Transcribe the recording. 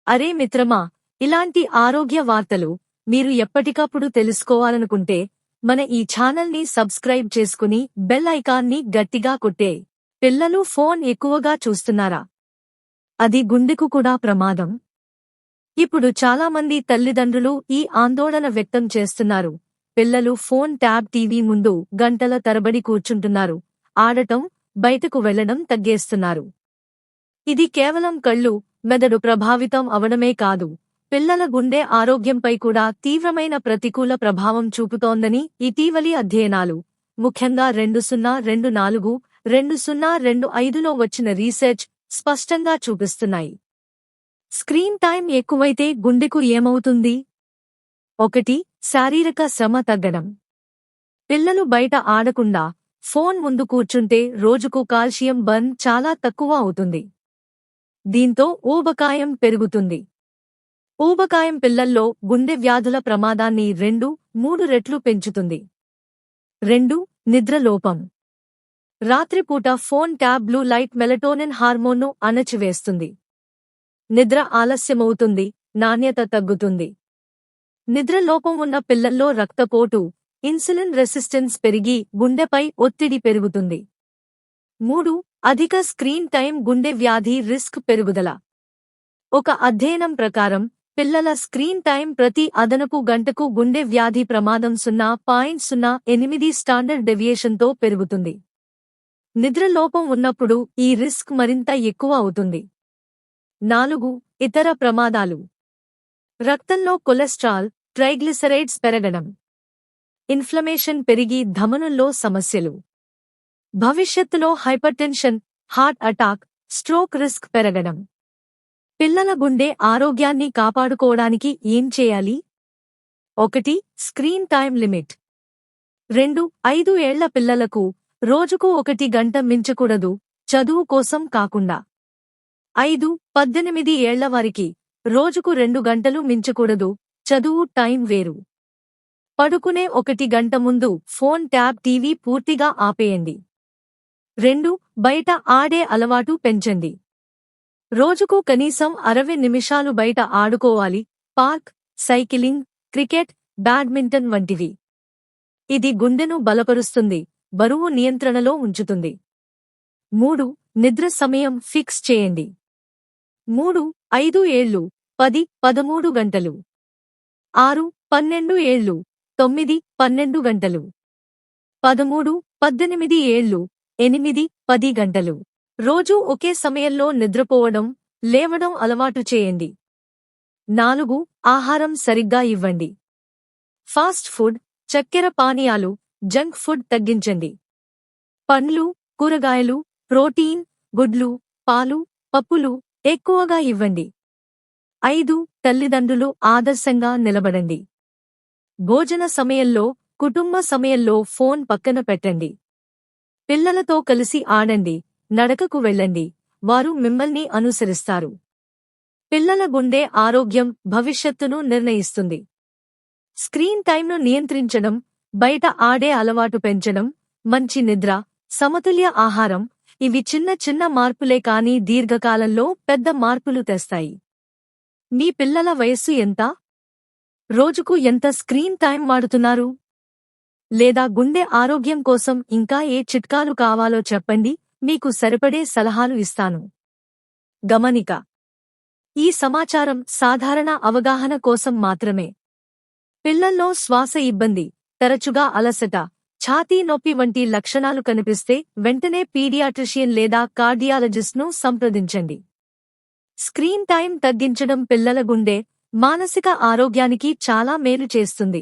అరే మిత్రమా, ఇలాంటి ఆరోగ్య వార్తలు మీరు ఎప్పటికప్పుడు తెలుసుకోవాలనుకుంటే మన ఈ ఛానల్ని సబ్స్క్రైబ్ చేసుకుని బెల్ ఐకాన్ని గట్టిగా కొట్టే. పిల్లలు ఫోన్ ఎక్కువగా చూస్తున్నారా? అది గుండెకు కూడా ప్రమాదం. ఇప్పుడు చాలామంది తల్లిదండ్రులు ఈ ఆందోళన వ్యక్తం చేస్తున్నారు. పిల్లలు ఫోన్, ట్యాబ్, టీవీ ముందు గంటల తరబడి కూర్చుంటున్నారు. ఆడటం, బయటకు వెళ్లడం తగ్గేస్తున్నారు. ఇది కేవలం కళ్ళు, మెదడు ప్రభావితం అవడమే కాదు, పిల్లల గుండె ఆరోగ్యంపై కూడా తీవ్రమైన ప్రతికూల ప్రభావం చూపుతోందని ఇటీవలి అధ్యయనాలు, ముఖ్యంగా 2024, 2025లో వచ్చిన రీసెర్చ్ స్పష్టంగా చూపిస్తున్నాయి. స్క్రీన్ టైం ఎక్కువైతే గుండెకు ఏమవుతుంది? 1. శారీరక శ్రమ తగ్గడం. పిల్లలు బయట ఆడకుండా ఫోన్ ముందు కూర్చుంటే రోజుకు కాల్షియం బర్న్ చాలా తక్కువ అవుతుంది. దీంతో ఊబకాయం పెరుగుతుంది. ఊబకాయం పిల్లల్లో గుండె వ్యాధుల ప్రమాదాన్ని 2-3 రెట్లు పెంచుతుంది. 2. నిద్రలోపం. రాత్రిపూట phone, tab blue light melatonin హార్మోన్ను అణచివేస్తుంది. నిద్ర ఆలస్యమవుతుంది, నాణ్యత తగ్గుతుంది. నిద్రలోపం ఉన్న పిల్లల్లో రక్తపోటు, ఇన్సులిన్ రెసిస్టెన్స్ పెరిగి గుండెపై ఒత్తిడి పెరుగుతుంది. 3. అధిక స్క్రీన్ టైం గుండె వ్యాధి రిస్క్ పెరుగుదల. ఒక అధ్యయనం ప్రకారం పిల్లల స్క్రీన్ టైం ప్రతి అదనపు గంటకు గుండె వ్యాధి ప్రమాదం 0.08 స్టాండర్డ్ డెవియేషన్తో పెరుగుతుంది. నిద్రలోపం ఉన్నప్పుడు ఈ రిస్క్ మరింత ఎక్కువ అవుతుంది. 4. ఇతర ప్రమాదాలు. రక్తంలో కొలెస్ట్రాల్, ట్రైగ్లిసరైడ్స్ పెరగడం. ఇన్ఫ్లమేషన్ పెరిగి ధమనుల్లో సమస్యలు. భవిష్యత్తులో hypertension, heart attack, stroke risk పెరగడం. పిల్లల గుండె ఆరోగ్యాన్ని కాపాడుకోవడానికి ఏం చేయాలి? 1. Screen time limit. 2. 5 ఏళ్ల పిల్లలకు రోజుకు 1 గంట మించకూడదు, చదువు కోసం కాకుండా. 5. 18 ఏళ్ల వారికి రోజుకు 2 గంటలు మించకూడదు, చదువు టైం వేరు. పడుకునే 1 గంట ముందు ఫోన్, ట్యాబ్, టీవీ పూర్తిగా ఆపేయండి. 2. బయట ఆడే అలవాటు పెంచండి. రోజుకు కనీసం 60 నిమిషాలు బయట ఆడుకోవాలి, పార్క్, సైకిలింగ్, క్రికెట్, బ్యాడ్మింటన్ వంటివి. ఇది గుండెను బలపరుస్తుంది, బరువు నియంత్రణలో ఉంచుతుంది. 3. నిద్ర సమయం ఫిక్స్ చేయండి. 3. 5 ఏళ్లు 10-13 గంటలు. 6. 12 ఏళ్లు 9-12 గంటలు. 13-18 ఏళ్లు 8-10 గంటలు. రోజూ ఒకే సమయంలో నిద్రపోవడం, లేవడం అలవాటు చేయండి. 4. ఆహారం సరిగ్గా ఇవ్వండి. ఫాస్ట్ ఫుడ్, చక్కెర పానీయాలు, జంక్ ఫుడ్ తగ్గించండి. పండ్లు, కూరగాయలు, ప్రోటీన్, గుడ్లు, పాలు, పప్పులు ఎక్కువగా ఇవ్వండి. 5. తల్లిదండ్రులు ఆదర్శంగా నిలబడండి. భోజన సమయంలో, కుటుంబ సమయంలో ఫోన్ పక్కన పెట్టండి. పిల్లలతో కలిసి ఆడండి, నడకకు వెళ్ళండి, వారు మిమ్మల్ని అనుసరిస్తారు. పిల్లల గుండె ఆరోగ్యం భవిష్యత్తును నిర్ణయిస్తుంది. స్క్రీన్ టైంను నియంత్రించడం, బయట ఆడే అలవాటు పెంచడం, మంచి నిద్ర, సమతుల్య ఆహారం, ఇవి చిన్న చిన్న మార్పులే కానీ దీర్ఘకాలంలో పెద్ద మార్పులు తెస్తాయి. మీ పిల్లల వయస్సు ఎంత? రోజుకు ఎంత స్క్రీన్ టైం వాడుతున్నారు? లేదా గుండె ఆరోగ్యం కోసం ఇంకా ఏ చిట్కాలు కావాలో చెప్పండి, మీకు సరిపడే సలహాలు ఇస్తాను. గమనిక: ఈ సమాచారం సాధారణ అవగాహన కోసం మాత్రమే. పిల్లల్లో శ్వాస ఇబ్బంది, తరచుగా అలసట, ఛాతీ నొప్పి వంటి లక్షణాలు కనిపిస్తే వెంటనే పీడియాట్రిషియన్ లేదా కార్డియాలజిస్ట్ను సంప్రదించండి. స్క్రీన్ టైం తగ్గించడం పిల్లల గుండె, మానసిక ఆరోగ్యానికి చాలా మేలు చేస్తుంది.